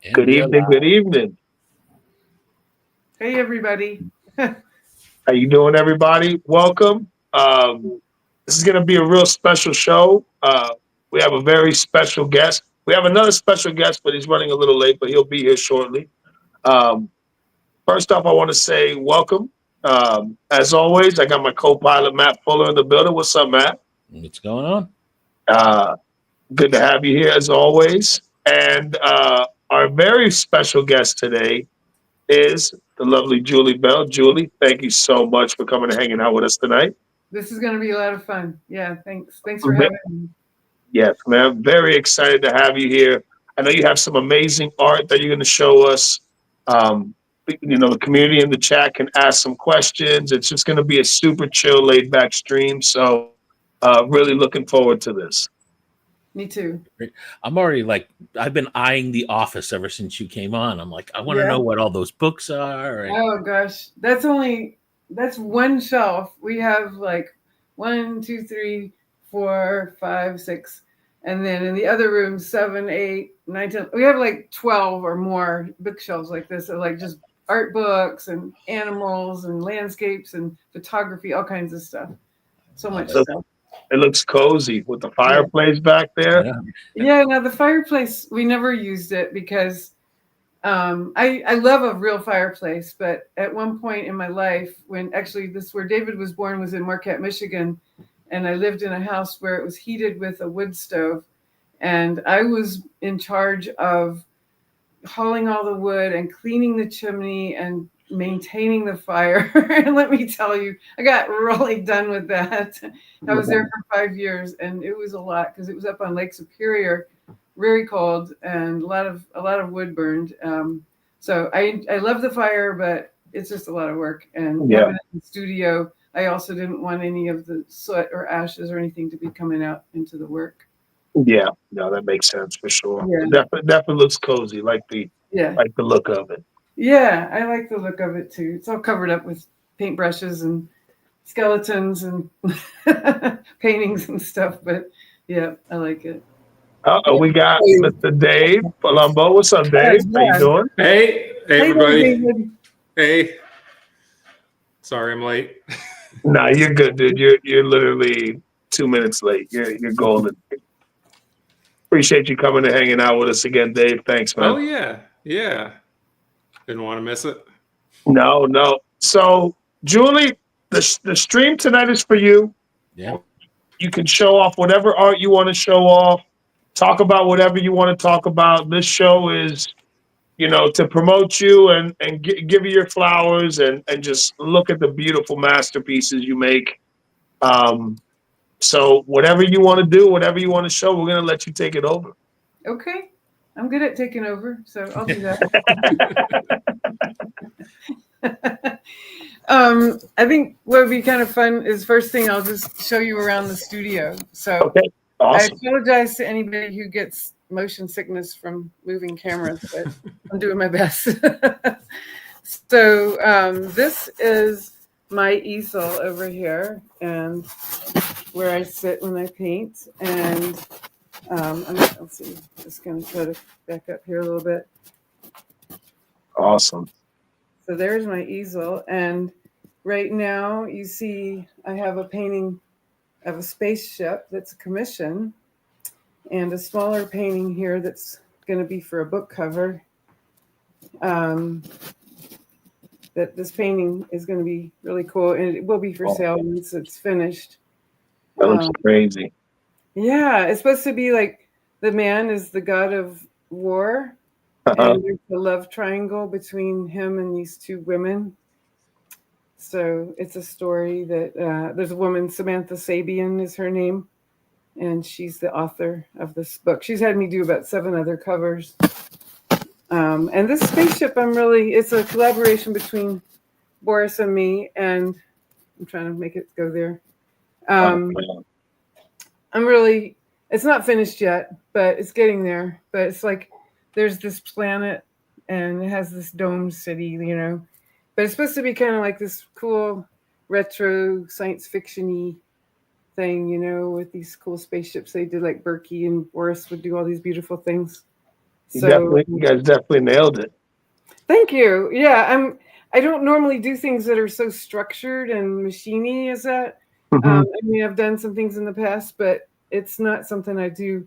And Good we are evening. live. Good evening. Hey, everybody. How you doing, everybody? Welcome. This is going to be a real special show. We have a very special guest. We have another special guest, but he's running a little late, but he'll be here shortly. Um, First off, I want to say welcome. As always, I got my co-pilot Matt Fuller in the building. What's up, Matt? What's going on? Uh, Good to have you here as always. And our very special guest today is the lovely Julie Bell. Julie, thank you so much for coming and hanging out with us tonight. This is going to be a lot of fun. Yeah, thanks. Thanks for having me. Yes, man. Very excited to have you here. I know you have some amazing art that you're going to show us. Um, the community in the chat can ask some questions. It's just going to be a super chill, laid back stream. So, really looking forward to this. Me too. I'm already like, I've been eyeing The Office ever since you came on. I'm like, I want to Yeah. know what all those books are. And Oh, gosh. That's one shelf. We have like 1, 2, 3, 4, 5, 6. And then in the other room, 7, 8, 9, 10. We have like 12 or more bookshelves like this, of like just art books and animals and landscapes and photography, all kinds of stuff. So much So stuff. it looks cozy with the Yeah. fireplace back there. yeah, Yeah, now the fireplace, we never used it because I love a real fireplace, but at one point in my life, when actually this where David was born was in Marquette, Michigan, and I lived in a house where it was heated with a wood stove, and I was in charge of hauling all the wood and cleaning the chimney and maintaining the fire. And let me tell you, I got really done with that. I was there for 5 years, and it was a lot because it was up on Lake Superior, very cold, and a lot of wood burned. So I love the fire, but it's just a lot of work. And Yeah. having it in the studio, I also didn't want any of the soot or ashes or anything to be coming out into the work. Yeah, no, that makes sense for sure. Yeah. It definitely looks cozy, Yeah. like the look of it. Yeah, I like the look of it too. It's all covered up with paintbrushes and skeletons and paintings and stuff, but yeah, I like it. We got Mr. Dave Palumbo. What's up, Yes, Dave? How you yeah. doing? Hey, Hey, everybody. David. Hey. Sorry, I'm late. Nah, you're good, dude. You're literally 2 minutes late. You're golden. Appreciate you coming and hanging out with us again, Dave. Thanks, man. Oh, yeah. Yeah. Didn't want to miss it. No. So, Julie, the stream tonight is for you. yeah. You can show off whatever art you want to show off. Talk about whatever you want to talk about. This show is, to promote you and give you your flowers and just look at the beautiful masterpieces you make. So whatever you want to do, whatever you want to show, we're gonna let you take it over. Okay. I'm good at taking over, so I'll do that. I think what would be kind of fun is first thing I'll just show you around the studio. So Okay, awesome. I apologize to anybody who gets motion sickness from moving cameras, but I'm doing my best. So this is my easel over here, and where I sit when I paint. And let's see, just going to try to back up here a little bit. Awesome. So there's my easel, and right now you see I have a painting of a spaceship that's a commission, and a smaller painting here that's going to be for a book cover. That this painting is going to be really cool, and it will be for sale once it's finished. That looks crazy. Yeah, it's supposed to be like the man is the god of war, and there's a love triangle between him and these two women. So it's a story that there's a woman, Samantha Sabian is her name, and she's the author of this book. She's had me do about 7 other covers. And this spaceship, it's a collaboration between Boris and me, and I'm trying to make it go there. It's not finished yet, but it's getting there. But it's like there's this planet and it has this domed city, but it's supposed to be kind of like this cool retro science fiction-y thing, with these cool spaceships they did, like Berkey and Boris would do all these beautiful things. You guys definitely nailed it. Thank you. Yeah, I don't normally do things that are so structured and machiny as that. I mean, I've done some things in the past, but it's not something I do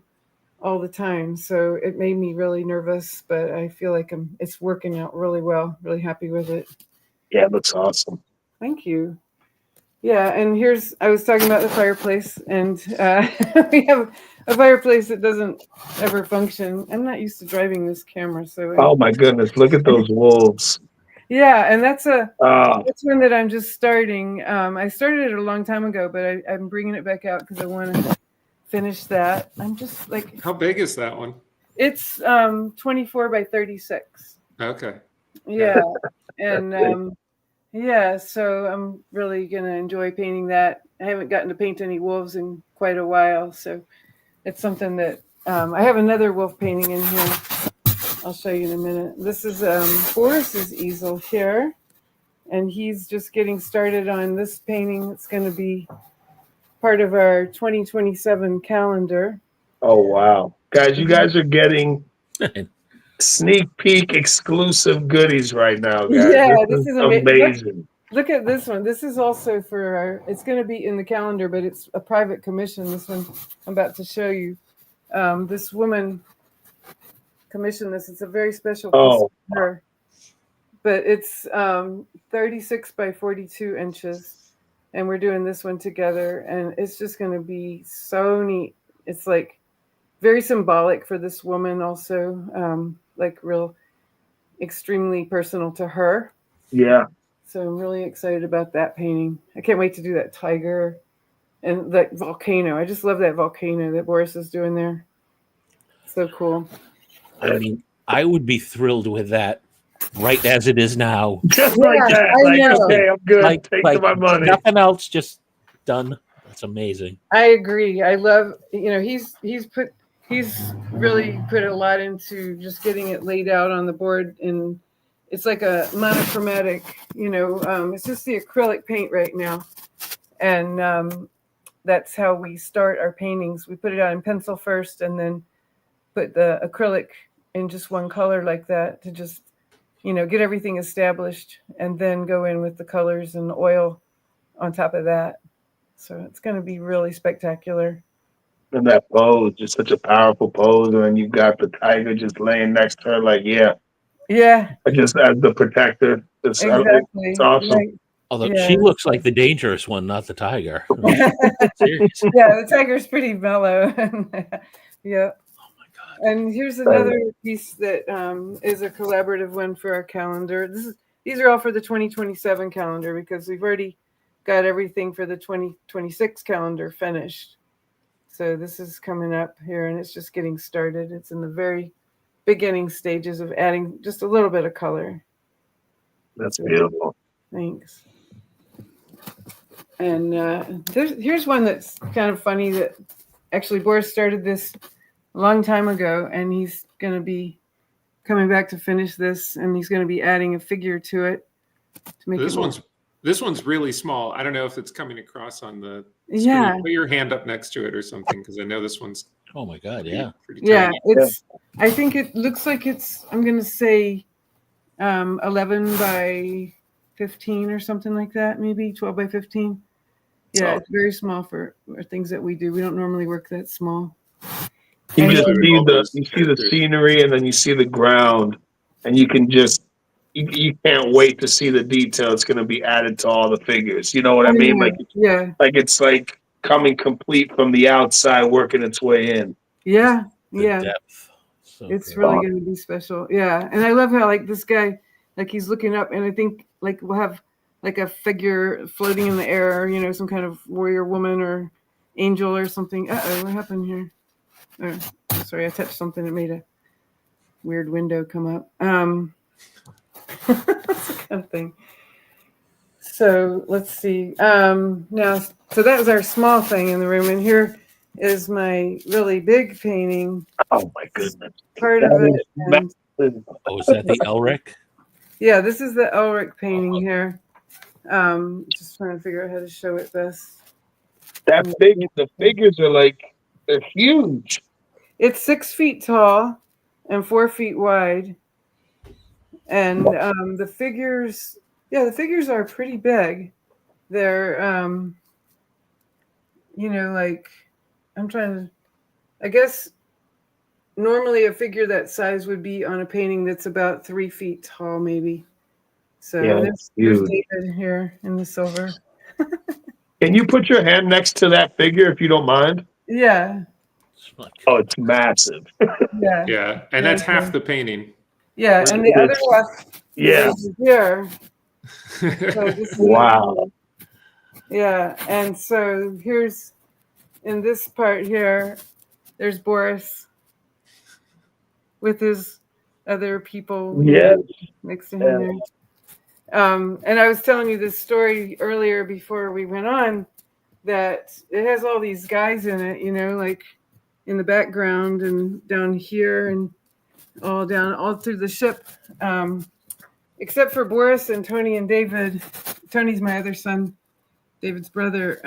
all the time. So it made me really nervous, but I feel like it's working out really well. Really happy with it. Yeah, it looks awesome. Thank you. Yeah, and I was talking about the fireplace, and we have a fireplace that doesn't ever function. I'm not used to driving this camera, so. Oh my goodness, look at those wolves. Yeah, and that's Oh, one that I'm just starting. I started it a long time ago, but I'm bringing it back out because I want to finish that. I'm just like, How big is that one? it's 24 by 36. Okay. Yeah, and yeah, so I'm really gonna enjoy painting that. I haven't gotten to paint any wolves in quite a while, so it's something that I have another wolf painting in here. I'll show you in a minute. This is Boris's easel here, and he's just getting started on this painting. It's going to be part of our 2027 calendar. oh wow. Guys, you guys are getting sneak peek exclusive goodies right now, guys. Yeah, this is amazing. amazing. Look at this one. This is also for it's going to be in the calendar, but it's a private commission. This one I'm about to show you. This woman commissioned this. It's a very special piece for her. But it's 36 by 42 inches. And we're doing this one together. And it's just going to be so neat. It's like very symbolic for this woman also. Like real extremely personal to her. Yeah. So I'm really excited about that painting. I can't wait to do that tiger and that volcano. I just love that volcano that Boris is doing there. So cool. I mean, I would be thrilled with that right as it is now. Just like that. I know. Okay, I'm good. Like my money. Nothing else, just done. That's amazing. I agree. I love, he's really put a lot into just getting it laid out on the board, and it's like a monochromatic, it's just the acrylic paint right now. And that's how we start our paintings. We put it out in pencil first and then put the acrylic in just one color like that to just, get everything established, and then go in with the colors and the oil on top of that. So it's going to be really spectacular. And that pose, just such a powerful pose. And then you've got the tiger just laying next to her, like, yeah. Yeah. Just as the protector. Exactly. It's awesome. Right. Although she looks like the dangerous one, not the tiger. Seriously. Yeah, the tiger's pretty mellow. Yeah. Oh my God. And here's another piece that is a collaborative one for our calendar. These are all for the 2027 calendar because we've already got everything for the 2026 calendar finished. So this is coming up here, and it's just getting started. It's in the very beginning stages of adding just a little bit of color. That's beautiful. Thanks. And here's one that's kind of funny that actually Boris started this a long time ago, and he's going to be coming back to finish this, and he's going to be adding a figure to it to make This one's really small. I don't know if it's coming across on the screen. Yeah. Put your hand up next to it or something, because I know this one's Oh my God. Yeah. pretty Yeah, tiny. it's. I think it looks like it's. I'm going to say 11 by 15 or something like that, maybe 12 by 15. Yeah, it's very small for things that we do. We don't normally work that small. You see the scenery, and then you see the ground, and you can just you can't wait to see the detail. It's going to be added to all the figures. You know what I mean? Like it's like coming complete from the outside, working its way in. Yeah, The yeah. depth. So It's good. really going to be special. Yeah, and I love how like this guy, like he's looking up, and I think like we'll have like a figure floating in the air, some kind of warrior woman or angel or something. Uh-oh, what happened here? Oh, sorry, I touched something that made a weird window come up. That's the kind of thing. So let's see. Now, so that was our small thing in the room, and here is my really big painting. Oh my goodness! Part of it. And, Oh, is that the Elric? yeah, this is the Elric painting here. Just trying to figure out how to show it best. The figures are like they're huge. It's 6 feet tall, and 4 feet wide. And the figures, the figures are pretty big. They're, like, I'm trying to, I guess normally a figure that size would be on a painting that's about 3 feet tall, maybe. So Yeah, there's David here in the silver. Can you put your hand next to that figure if you don't mind? Yeah. It's like, Oh, it's massive. Yeah. Yeah, and that's half the painting. Yeah. And the other half Yeah. is here. So this is Wow. Yeah. And so here's in this part here, there's Boris with his other people Yeah. next to him there. And I was telling you this story earlier before we went on that it has all these guys in it, like in the background and down here and all through the ship, except for Boris and Tony and David. Tony's my other son, David's brother.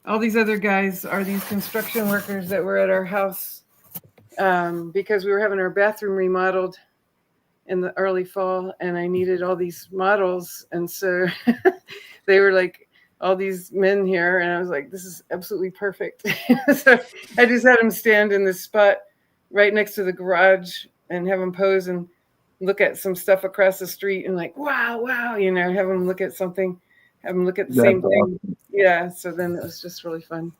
All these other guys are these construction workers that were at our house because we were having our bathroom remodeled in the early fall, and I needed all these models. And so they were like, all these men here, and I was like, this is absolutely perfect. So I just had them stand in this spot right next to the garage and have them pose and look at some stuff across the street and like, wow, have them look at something, have them look at the same thing. Yeah, so then it was just really fun.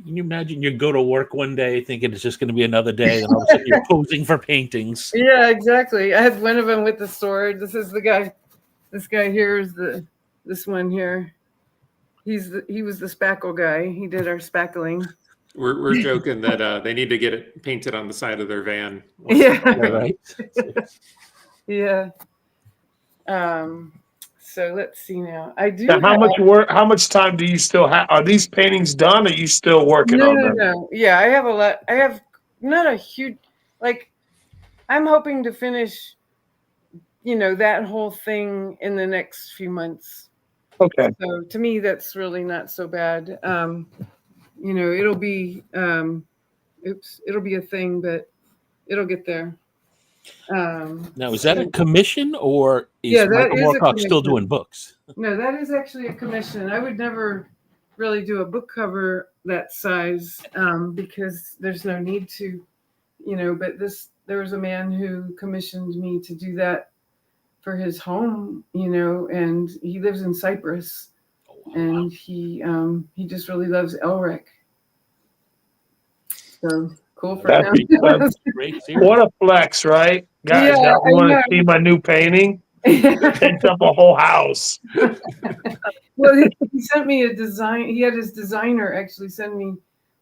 can you imagine you go to work one day thinking it's just going to be another day, and all of a sudden you're posing for paintings? Yeah, exactly. I had one of them with the sword. This is the guy. This guy here is this one here. He was the spackle guy. He did our spackling. We're joking that they need to get it painted on the side of their van. Yeah. Right. Yeah. So let's see now. I do. Now, how much time do you still have? Are these paintings done? Or are you still working on them? No. Yeah, I have a lot. I have not a huge, I'm hoping to finish, that whole thing in the next few months. Okay. So to me, that's really not so bad. It'll be, it'll be a thing, but it'll get there. Now, is that a commission, or is Yeah, that Michael is a Moorcock still commission. doing books? No, that is actually a commission. I would never really do a book cover that size because there's no need to, but there was a man who commissioned me to do that for his home, and he lives in Cyprus, and he just really loves Elric. So cool for him. That's Great series. what a flex, right? Guys, Yeah, you want I to see my new painting? It takes up a whole house. Well, he sent me a design. He had his designer actually send me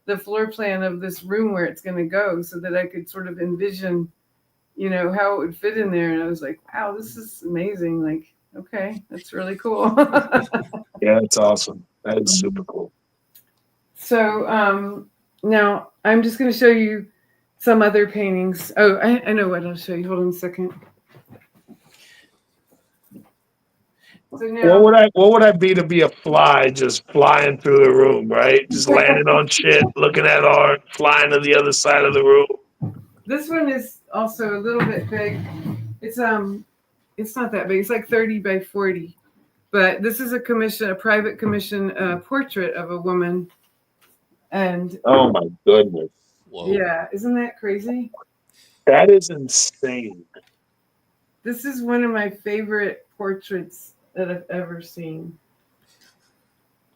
the floor plan of this room where it's going to go so that I could sort of envision, how it would fit in there. And I was like, wow, this is amazing. Like, okay, that's really cool. Yeah, it's awesome. That's super cool. So now I'm just going to show you some other paintings. Oh, I know what I'll show you. Hold on a second. So now, What would I be to be a fly just flying through the room, right? Just landing on shit, looking at art, flying to the other side of the room. this one is also a little bit big. It's not that big. It's like 30 by 40. But this is a private commission portrait of a woman. And Oh my goodness. Whoa. yeah, isn't that crazy? That is insane. This is one of my favorite portraits that I've ever seen.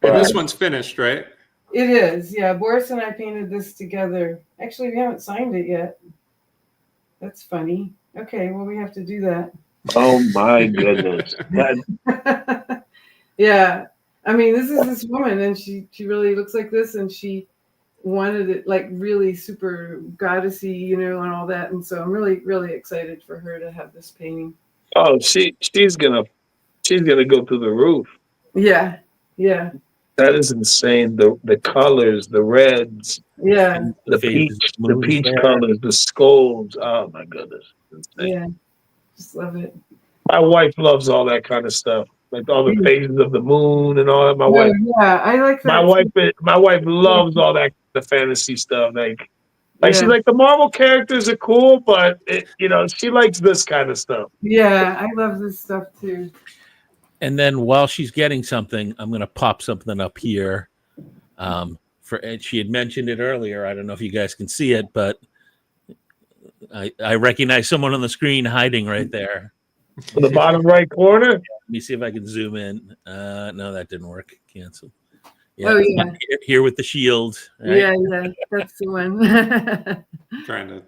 And this one's finished, right? It is, yeah. Boris and I painted this together. Actually, we haven't signed it yet. That's funny. Okay, well, we have to do that. Oh my goodness. That, Yeah, I mean, this is this woman, and she really looks like this, and she wanted it like really super goddessy, and all that. And so I'm really, really excited for her to have this painting. oh, she's gonna go through the roof. Yeah, yeah, That is insane. The colors, the reds, yeah, the peach colors, the skulls. Oh my goodness. Insane. yeah. Just love it. My wife loves all that kind of stuff. Like all the phases of the moon and all that. My wife Yeah, I like that. my wife loves all that the fantasy stuff. Like Like Yeah. she's like the Marvel characters are cool, but she likes this kind of stuff. Yeah, I love this stuff too. And then while she's getting something, I'm going to pop something up here. And she had mentioned it earlier. I don't know if you guys can see it, but I recognize someone on the screen hiding right there. In the bottom right corner. Let me see if I can zoom in. No, that didn't work. Cancel. Yeah, Oh, yeah. Here with the shield. Right? Yeah, that's the one. Trying to.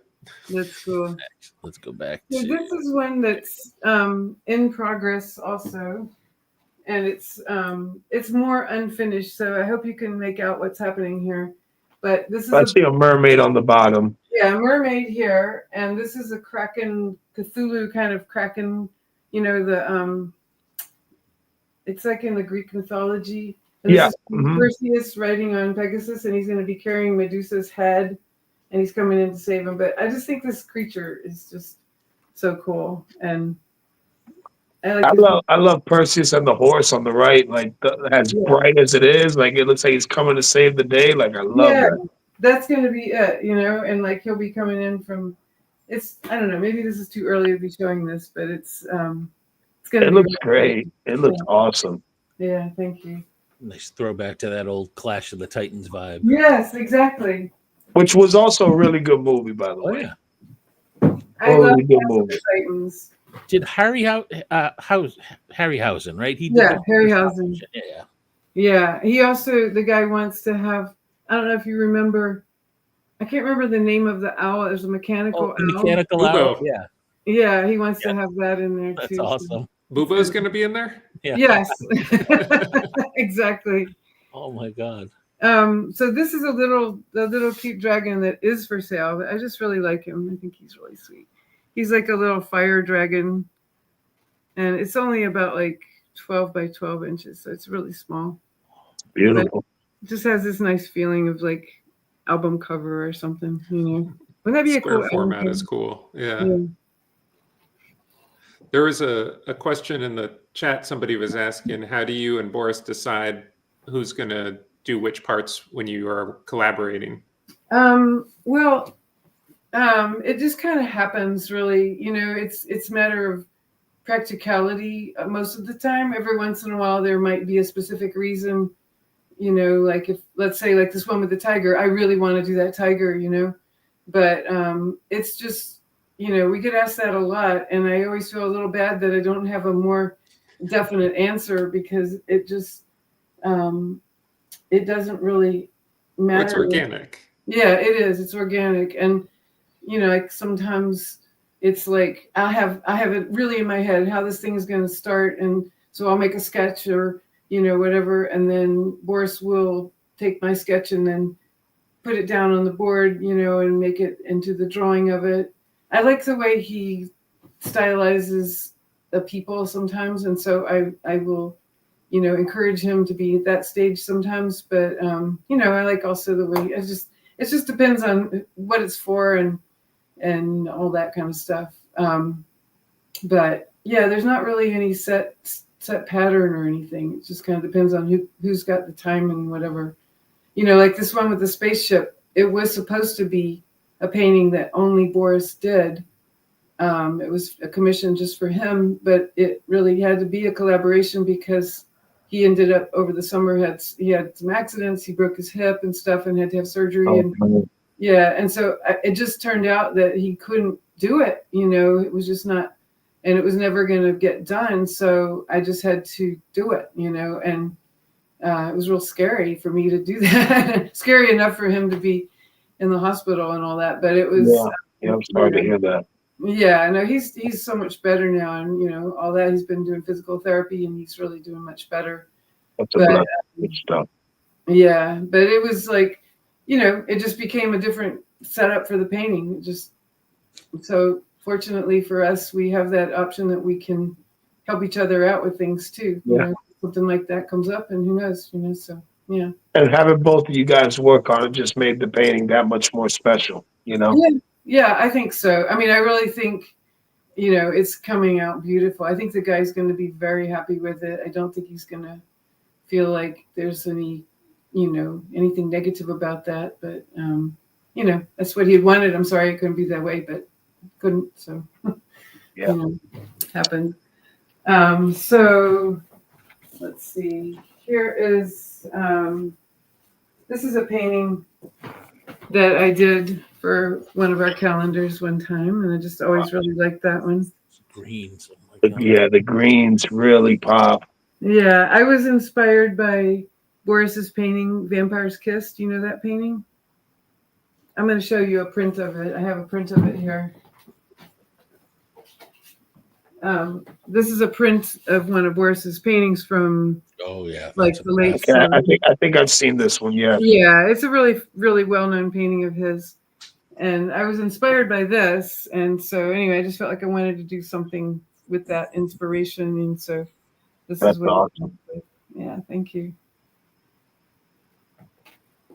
That's cool. Let's go back. So this is one that's in progress also, and it's more unfinished. So I hope you can make out what's happening here. But this is I see a mermaid on the bottom. a mermaid here, and this is a Kraken, Cthulhu kind of Kraken. It's like in the Greek mythology. And Yeah. This is Perseus riding on Pegasus, and he's going to be carrying Medusa's head, and he's coming in to save him. But I just think this creature is just so cool, and I love Perseus and the horse on the right, like as bright as it is, like it looks like he's coming to save the day. Like I love that. That's going to be it, and like he'll be coming in from. I don't know. Maybe this is too early to be showing this, but it's going to. It looks great. It looks awesome. Yeah, thank you. Nice throwback to that old Clash of the Titans vibe. Yes, exactly. Which was also a really good movie, by the Oh way. yeah. I love Really good movie. Titans. Did Harryhausen, right? He did Yeah, Harryhausen. Yeah. Yeah, he also, the guy wants to have, I don't know if you remember, I can't remember the name of the owl. There's a mechanical owl. Mechanical owl. Bubo. Yeah. Yeah, he wants to have that in there That's too. awesome. Bubo's going to be in there? Yeah. Yes, exactly. Oh my God. So this is the little cute dragon that is for sale. I just really like him. I think he's really sweet. He's like a little fire dragon, and it's only about like 12 by 12 inches, so it's really small. Beautiful. It just has this nice feeling of like album cover or something, Wouldn't that be Square a cool format album is cool. Yeah. cover? There was a question in the chat. Somebody was asking, how do you and Boris decide who's going to do which parts when you are collaborating? It just kind of happens, really. It's a matter of practicality most of the time. Every once in a while, there might be a specific reason. Like if, let's say, like this one with the tiger, I really want to do that tiger. But it's just, we get asked that a lot, and I always feel a little bad that I don't have a more definite answer, because it just it doesn't really matter. It's organic. Yeah, it is. It's organic, and like sometimes it's like I have it really in my head how this thing is going to start, and so I'll make a sketch or whatever, and then Boris will take my sketch and then put it down on the board, and make it into the drawing of it. I like the way he stylizes the people sometimes, and so I will encourage him to be at that stage sometimes. But I like also the way it just depends on what it's for and all that kind of stuff. But yeah, there's not really any set pattern or anything. It just kind of depends on who's got the time and whatever. Like this one with the spaceship, it was supposed to be a painting that only Boris did. It was a commission just for him, but it really had to be a collaboration because he ended up over the summer he had some accidents. He broke his hip and stuff and had to have surgery. And so it just turned out that he couldn't do it. It was just not, and it was never going to get done. So I just had to do it, and it was real scary for me to do that. Scary enough for him to be in the hospital and all that, but it was. Yeah, I'm sorry to hear that. Yeah, no, he's so much better now, and all that. He's been doing physical therapy, and he's really doing much better. That's a blessing. Good stuff. Yeah, but it was like, it just became a different setup for the painting. So fortunately for us, we have that option that we can help each other out with things too. Something like that comes up, and who knows, so yeah. And having both of you guys work on it just made the painting that much more special, Yeah, I think so. I mean, I really think, it's coming out beautiful. I think the guy's going to be very happy with it. I don't think he's going to feel like there's any, anything negative about that. But you know, that's what he had wanted. I'm sorry it couldn't be that way, but couldn't. So, Yeah. you know, happened. So let's see. Here is this is a painting that I did for one of our calendars one time, and I just always really liked that one. Greens. Oh my God. Yeah, the greens really pop. Yeah, I was inspired by Boris's painting, Vampire's Kiss. Do you know that painting? I'm going to show you a print of it. I have a print of it here. This is a print of one of Boris's paintings from Oh yeah. like that's the late amazing. Okay, 70s. I think I've seen this one. Yeah. Yeah, it's a really, really well-known painting of his. And I was inspired by this. And so anyway, I just felt like I wanted to do something with that inspiration. And so this That's is what awesome. Yeah, thank you.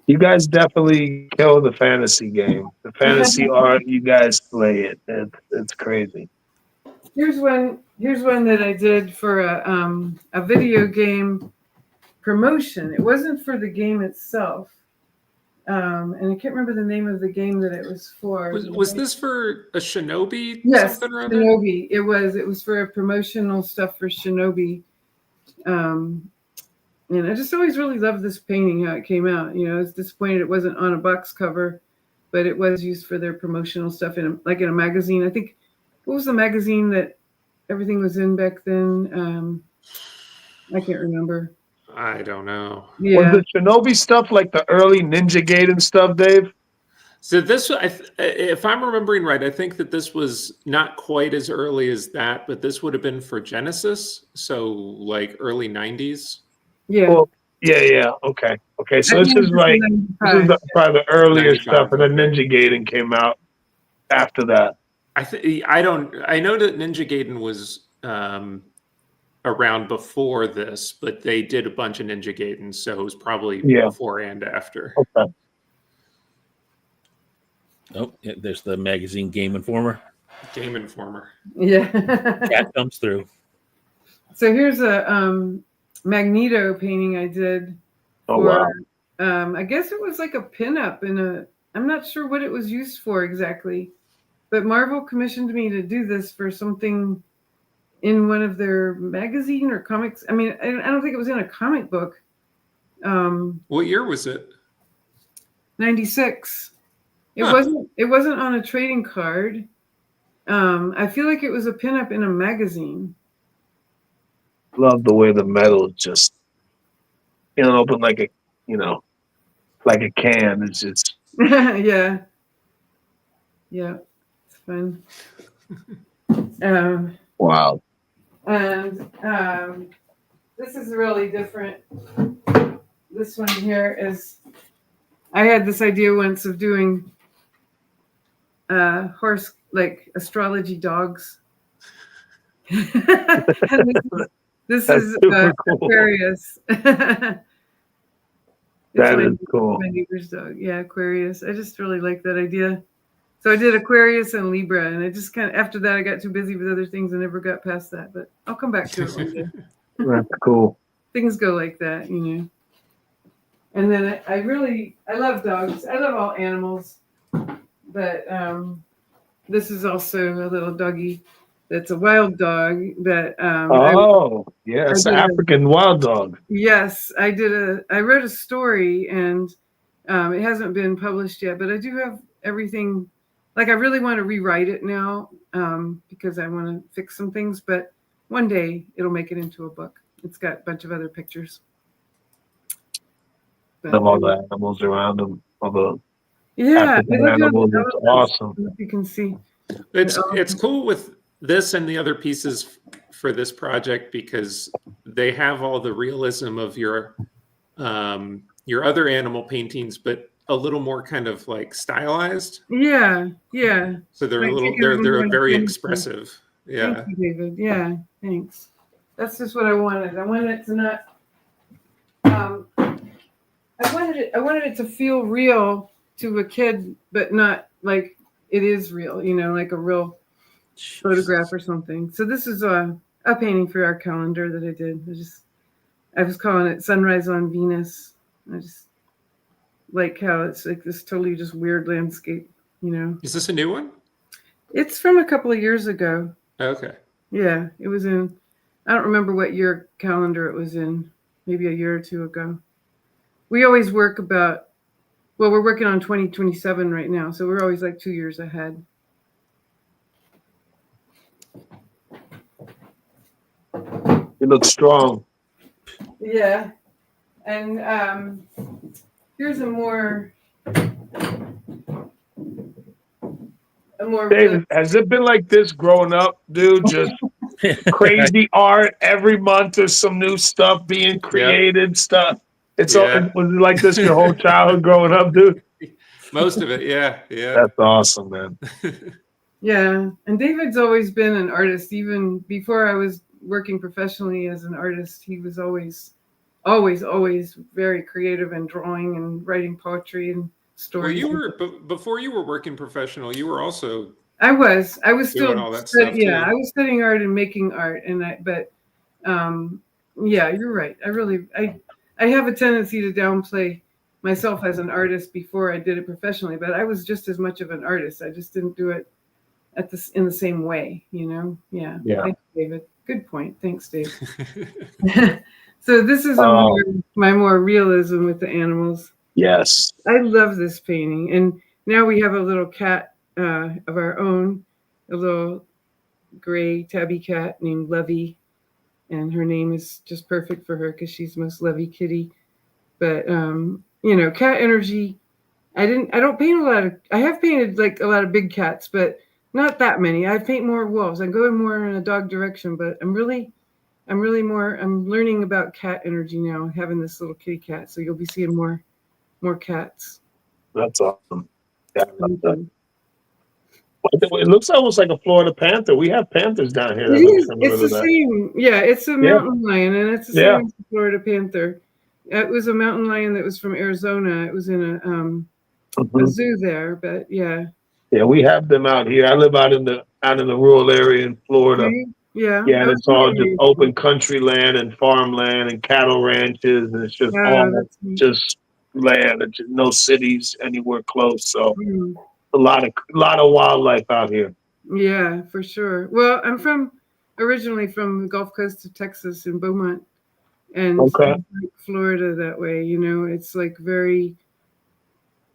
You guys definitely kill the fantasy game. The fantasy art, you guys play it. It's crazy. Here's one that I did for a video game promotion. It wasn't for the game itself. And I can't remember the name of the game that it was for. Was this for a Shinobi? Yes, Something or other? Shinobi. It was for a promotional stuff for Shinobi. And I just always really loved this painting, how it came out. You know, I was disappointed it wasn't on a box cover, but it was used for their promotional stuff in a magazine. I think, what was the magazine that everything was in back then? I can't remember. I don't know. Yeah. Was the Shinobi stuff like the early Ninja Gaiden stuff, Dave? So this, if I'm remembering right, I think that this was not quite as early as that, but this would have been for Genesis, so like early 90s. Yeah. Well, yeah. Okay. So I this think is like was this is 95. probably the earlier 95, stuff, and then okay. Ninja Gaiden came out after that. I know that Ninja Gaiden was around before this, but they did a bunch of Ninja Gaiden, so it was probably before and after. Okay. Oh, yeah, there's the magazine Game Informer. Game Informer. Yeah. That comes through. So here's a Magneto painting I did. Oh for, wow. I guess it was like a pinup I'm not sure what it was used for exactly, but Marvel commissioned me to do this for something in one of their magazine or comics. I mean, I don't think it was in a comic book. What year was it? 96. It Huh. wasn't on a trading card. I feel like it was a pinup in a magazine. Love the way the metal just open like a like a can. It's just Yeah. Yeah. It's fun. wow. And this is really different. This one here is, I had this idea once of doing horse, like astrology dogs. And this That's is super cool. Aquarius. That is cool. My neighbor's dog. Yeah, Aquarius. I just really like that idea. So I did Aquarius and Libra, and I just kind of, after that, I got too busy with other things and never got past that. But I'll come back to it one day. That's cool. Things go like that, you know. And then I love dogs. I love all animals. But this is also a little doggy that's a wild dog that Yes, I did African wild dog. yes, I wrote a story, and it hasn't been published yet, but I do have everything. Like, I really want to rewrite it now because I want to fix some things, but one day it'll make it into a book. It's got a bunch of other pictures. But, Of all the animals around them. All the yeah, African I love animals. how It's the elephants- awesome. if you can see. It's cool with this and the other pieces for this project because they have all the realism of your other animal paintings, but a little more kind of like stylized. Yeah. So they're Like, a little taking them they're more very into- expressive. Yeah. Thank you, David. Yeah, thanks. That's just what I wanted. I wanted it to not. I wanted it to feel real to a kid, but not like it is real. You know, like a real photograph or something. So this is a painting for our calendar that I did. I was calling it Sunrise on Venus. like how it's like this totally just weird landscape, you know. Is this a new one? It's from a couple of years ago. Okay. Yeah, it was in, I don't remember what year calendar it was in, maybe a year or two ago. We always work about, well, we're working on 2027 right now, so we're always like 2 years ahead. You look strong. Yeah, and here's a more David, has it been like this growing up, dude? Just crazy art every month. There's some new stuff being created. Stuff. It's all. Was it like this your whole childhood growing up, dude? Most of it, yeah. That's awesome, man. Yeah, and David's always been an artist. Even before I was working professionally as an artist, he was always very creative and drawing and writing poetry and stories. Well, you were before you were working professional. You were also. I was still doing all that stuff too. I was studying art and making art, and yeah, you're right. I have a tendency to downplay myself as an artist before I did it professionally, but I was just as much of an artist. I just didn't do it in the same way, you know? Yeah. Thanks, David. Good point. Thanks, Dave. So this is my more realism with the animals. Yes. I love this painting. And now we have a little cat of our own, a little gray tabby cat named Lovey. And her name is just perfect for her because she's the most lovey kitty. But, you know, cat energy, I don't paint a lot of, I have painted like a lot of big cats, but not that many. I paint more wolves. I'm going more in a dog direction, but I'm learning about cat energy now, having this little kitty cat. So you'll be seeing more cats. That's awesome. Yeah, it looks almost like a Florida panther. We have panthers down here. It's the same. Yeah, it's a mountain lion, and it's the same as the Florida panther. It was a mountain lion that was from Arizona. It was in a zoo there, but yeah. Yeah, we have them out here. I live out in the rural area in Florida. Yeah. Yeah, and it's all just open country land and farmland and cattle ranches, and it's just all just land. It's just no cities anywhere close. So a lot of wildlife out here. Yeah, for sure. Well, I'm originally from the Gulf Coast of Texas in Beaumont, and Florida that way. You know, it's like very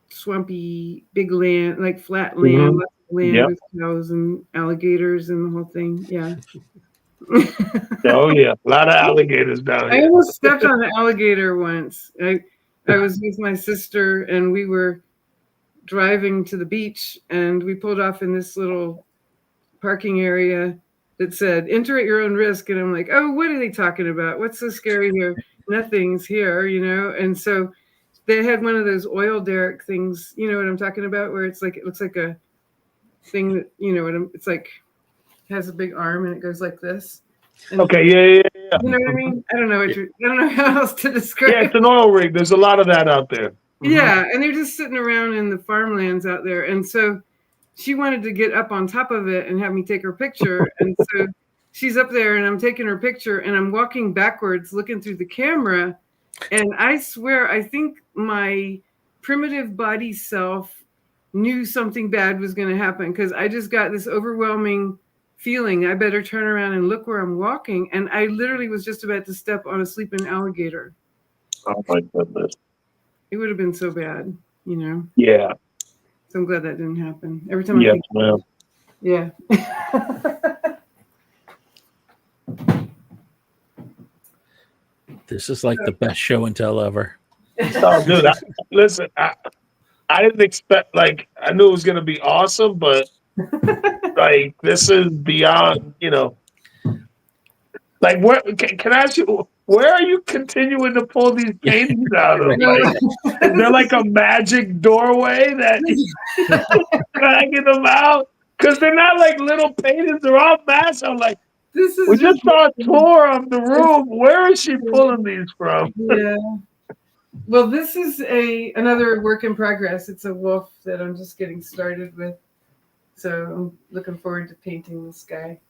swampy, big land, like flat land, lots of land with cows and alligators and the whole thing. Yeah. Oh yeah, a lot of alligators down here. I almost stepped on an alligator once. I was with my sister and we were driving to the beach and we pulled off in this little parking area that said enter at your own risk, and I'm like, oh, what are they talking about? What's so scary here? Nothing's here, you know. And so they had one of those oil derrick things, you know what I'm talking about, where it's like it looks like a thing that, you know, it's like has a big arm and it goes like this. And yeah. You know what I mean? I don't know how else to describe. Yeah, it's an oil rig. There's a lot of that out there. Yeah, and they're just sitting around in the farmlands out there. And so she wanted to get up on top of it and have me take her picture. And so she's up there and I'm taking her picture and I'm walking backwards looking through the camera. And I swear, I think my primitive body self knew something bad was going to happen because I just got this overwhelming feeling. I better turn around and look where I'm walking. And I literally was just about to step on a sleeping alligator. Oh my goodness. It would have been so bad, you know? Yeah. So I'm glad that didn't happen. Every time I think, yeah. This is like the best show and tell ever. Oh, dude, listen, I didn't expect, like, I knew it was going to be awesome, but like, this is beyond, you know, like, where, can I ask you, where are you continuing to pull these paintings out of? Like, is there like a magic doorway that you're dragging them out? Because they're not like little paintings, they're all massive. I'm like, we just saw a tour of the room. Where is she pulling these from? Yeah. Well, this is another work in progress. It's a wolf that I'm just getting started with. So I'm looking forward to painting this guy.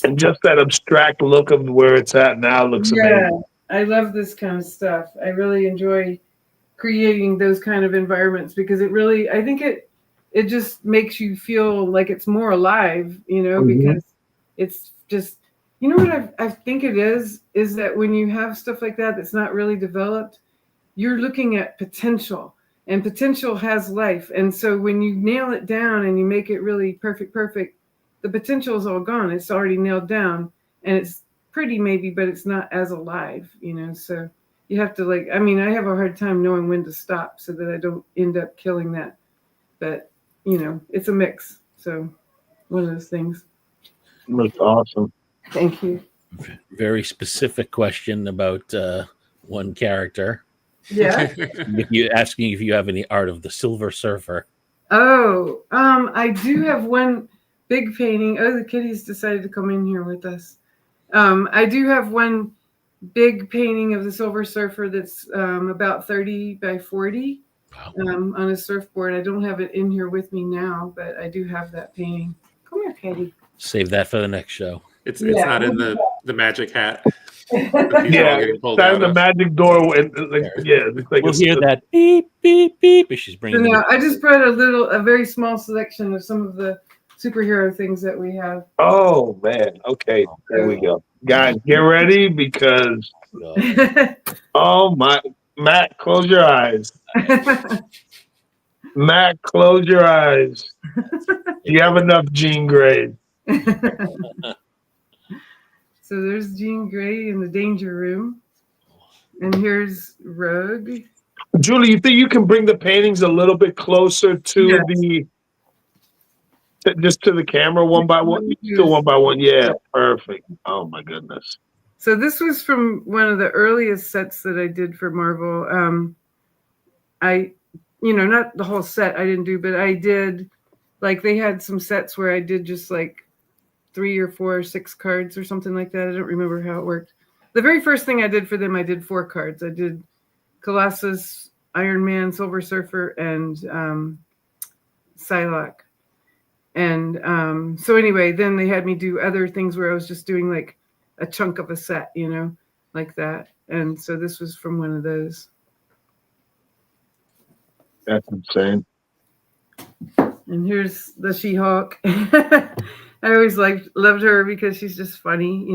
And just that abstract look of where it's at now looks amazing. I love this kind of stuff. I really enjoy creating those kind of environments, because it really, I think it just makes you feel like it's more alive, because it's just, what I think it is that when you have stuff like that that's not really developed, you're looking at potential, and potential has life. And so when you nail it down and you make it really perfect, the potential is all gone. It's already nailed down, and it's pretty maybe, but it's not as alive, so you have to I have a hard time knowing when to stop so that I don't end up killing that. But, it's a mix. So one of those things. That's awesome. Thank you. Very specific question about one character. Yeah. You asking if you have any art of the Silver Surfer. Oh, I do have one big painting. Oh, the kitties decided to come in here with us. I do have one big painting of the Silver Surfer that's about 30 by 40 on a surfboard. I don't have it in here with me now, but I do have that painting. Come here, Katie. Save that for the next show. It's not in the magic hat. Yeah, that in the magic door. It's like We'll hear that beep, beep, beep as she's So bringing now I just brought a very small selection of some of the superhero things that we have. Oh man. Okay, there we go. Guys, get ready because oh my, Matt, close your eyes. Matt, close your eyes. You have enough Jean Grey. So there's Jean Grey in the danger room. And here's Rogue. Julie, you think you can bring the paintings a little bit closer to just to the camera one by one? You can do one by one. Yeah, perfect. Oh my goodness. So this was from one of the earliest sets that I did for Marvel. I, not the whole set I didn't do, but I did, they had some sets where I did just 3 or 4 or 6 cards or something like that. I don't remember how it worked. The very first thing I did for them, I did 4 cards. I did Colossus, Iron Man, Silver Surfer, and Psylocke. And so anyway, then they had me do other things where I was just doing a chunk of a set, like that. And so this was from one of those. That's insane. And here's the She-Hulk. I always loved her because she's just funny,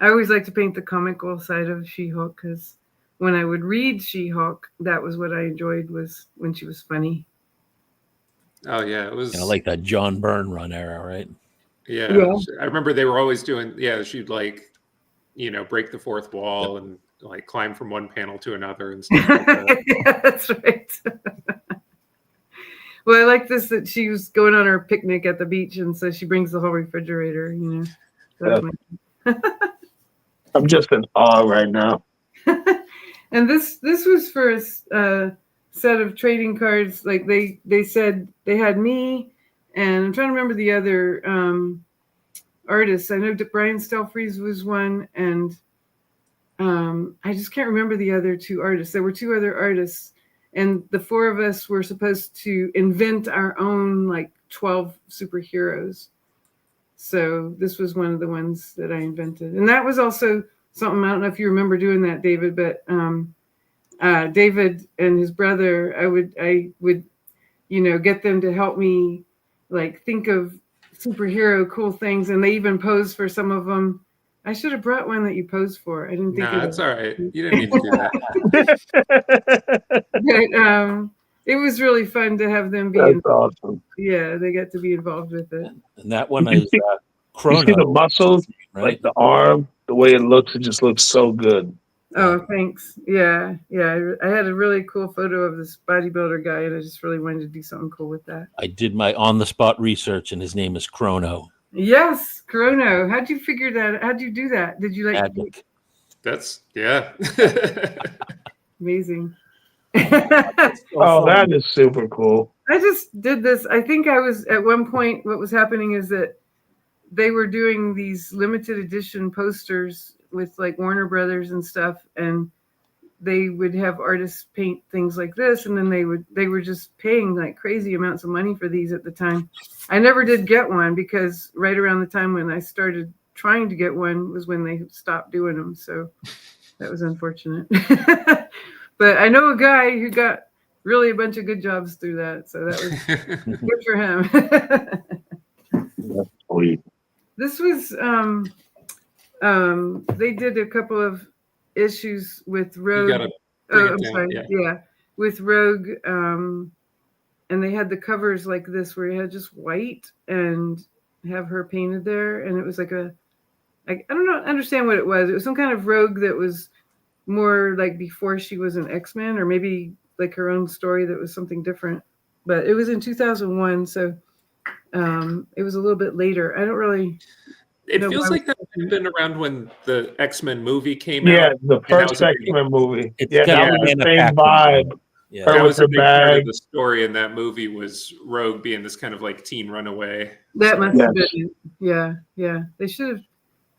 I always like to paint the comical side of She-Hulk because when I would read She-Hulk, that was what I enjoyed, was when she was funny. Oh yeah, it was like that John Byrne run era, right? Yeah. I remember they were always doing. Yeah, she'd break the fourth wall and climb from one panel to another and stuff like that. Yeah, that's right. Well, I like this that she was going on her picnic at the beach, and so she brings the whole refrigerator. I'm just in awe right now. And this was for a set of trading cards. They said they had me, and I'm trying to remember the other artists. I know Brian Stelfreeze was one, and I just can't remember the other 2 artists. There were 2 other artists, and the 4 of us were supposed to invent our own 12 superheroes. So this was one of the ones that I invented, and that was also something. I don't know if you remember doing that, David, but David and his brother, I would get them to help me think of superhero cool things, and they even posed for some of them. I should have brought one that you posed for. I didn't think. No, that's all right. You didn't need to do that. But it was really fun to have them be. That's awesome. Yeah, they got to be involved with it. And that one is Chrono. You see the muscles, right? the arm, the way it looks. It just looks so good. Oh, thanks. Yeah. I had a really cool photo of this bodybuilder guy, and I just really wanted to do something cool with that. I did my on-the-spot research, and his name is Chrono. Yes, Chrono. How'd you figure that? How'd you do that? Did you Magic. That's yeah. Amazing. Oh, that is super cool. I just did this. I think I was at one point, what was happening is that they were doing these limited edition posters with Warner Brothers and stuff, and they would have artists paint things like this, and then they were just paying crazy amounts of money for these at the time. I never did get one because right around the time when I started trying to get one was when they stopped doing them. So that was unfortunate. But I know a guy who got really a bunch of good jobs through that, so that was good for him. That's sweet. This was they did a couple of issues with You Rogue. gotta bring it I'm down, sorry, yeah. yeah, with Rogue, and they had the covers like this where you had just white and have her painted there, and it was like I don't know, understand what it was. It was some kind of Rogue that was more like before she was an X-Men, or maybe like her own story that was something different. But it was in 2001, so it was a little bit later. I don't really. It No, feels why like that might have been around when the X-Men movie came Yeah, out. the that first was a big- X-Men movie. It's Yeah, got that was Anna the same Paquin. vibe. Yeah. Her That with was her a big part bag. of the story in that movie was Rogue being this kind of like teen runaway. That story. must have Yes. been. Yeah. They should have.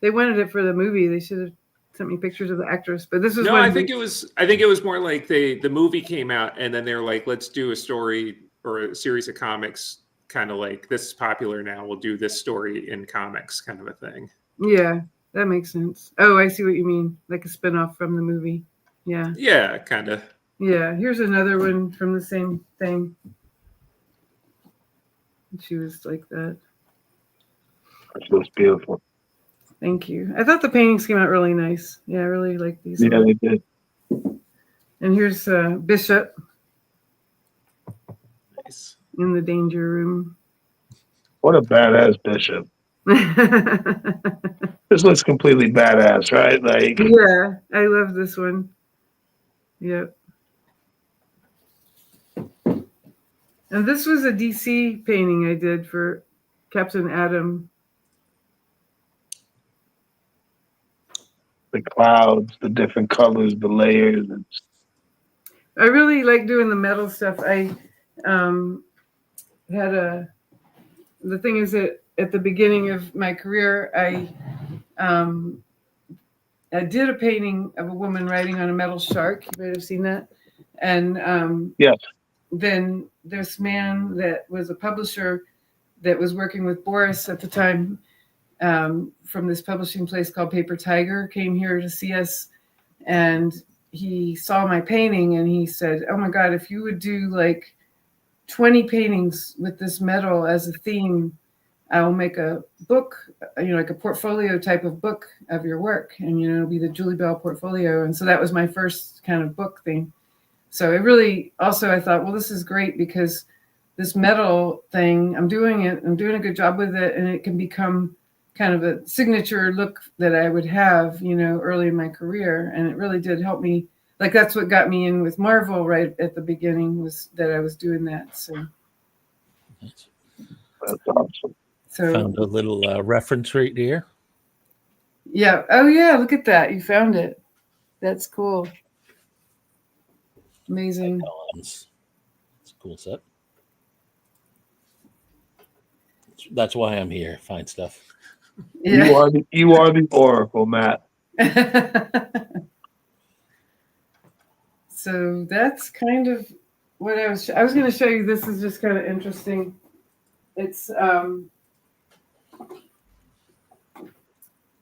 They wanted it for the movie. They should have sent me pictures of the actress. But this was No, when I think it was more like the movie came out and then they're like, let's do a story or a series of comics, kind of like this is popular now. We'll do this story in comics, kind of a thing. Yeah, that makes sense. Oh, I see what you mean. Like a spinoff from the movie. Yeah. Yeah, kind of. Yeah. Here's another one from the same thing. She was like that. She was beautiful. Thank you. I thought the paintings came out really nice. Yeah, I really like these. Yeah, they did. And here's Bishop Nice. in the danger room. What a badass Bishop. This looks completely badass, right? Like, Yeah, I love this one. Yep. And this was a DC painting I did for Captain Atom. the clouds, the different colors, the layers. I really like doing the metal stuff. I the thing is that at the beginning of my career, I did a painting of a woman riding on a metal shark. You might have seen that. And Yes. then this man that was a publisher that was working with Boris at the time, from this publishing place called Paper Tiger, came here to see us, and he saw my painting and he said, "Oh my God, if you would do like 20 paintings with this metal as a theme, I will make a book, like a portfolio type of book of your work, and it'll be the Julie Bell portfolio." And so that was my first kind of book thing. So it really also, I thought, well, this is great because this metal thing, I'm doing a good job with it, and it can become kind of a signature look that I would have, early in my career. And it really did help me. Like, that's what got me in with Marvel right at the beginning, was that I was doing that. So That's awesome. Found a little reference right here. Yeah. Oh yeah, look at that. You found it. That's cool. Amazing. It's a cool set. That's why I'm here. Find stuff. Yeah. You are the oracle, Matt. So that's kind of what I was going to show you. This is just kind of interesting. It's